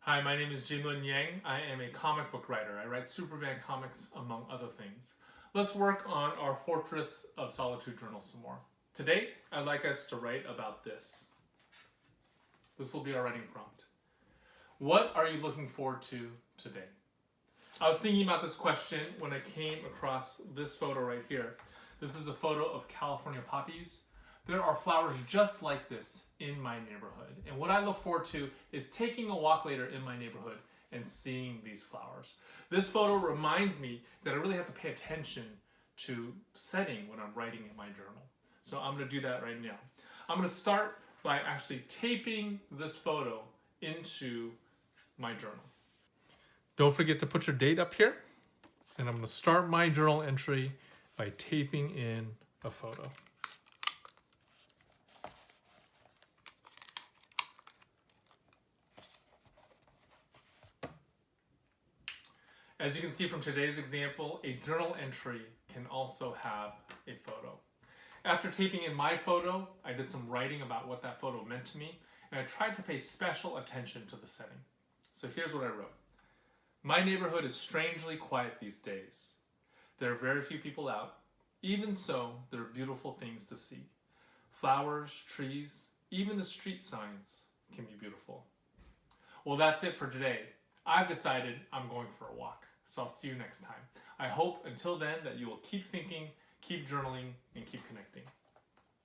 Hi, my name is Gene Luen Yang. I am a comic book writer. I write Superman comics, among other things. Let's work on our Fortress of Solitude Journal some more. Today, I'd like us to write about this. This will be our writing prompt. What are you looking forward to today? I was thinking about this question when I came across this photo right here. This is a photo of California poppies. There are flowers just like this in my neighborhood. And what I look forward to is taking a walk later in my neighborhood and seeing these flowers. This photo reminds me that I really have to pay attention to setting when I'm writing in my journal. So I'm going to do that right now. I'm going to start by actually taping this photo into my journal. Don't forget to put your date up here. And I'm going to start my journal entry by taping in a photo. As you can see from today's example, a journal entry can also have a photo. After taping in my photo, I did some writing about what that photo meant to me, and I tried to pay special attention to the setting. So here's what I wrote. My neighborhood is strangely quiet these days. There are very few people out. Even so, there are beautiful things to see. Flowers, trees, even the street signs can be beautiful. Well, that's it for today. I've decided I'm going for a walk. So I'll see you next time. I hope until then that you will keep thinking, keep journaling, and keep connecting.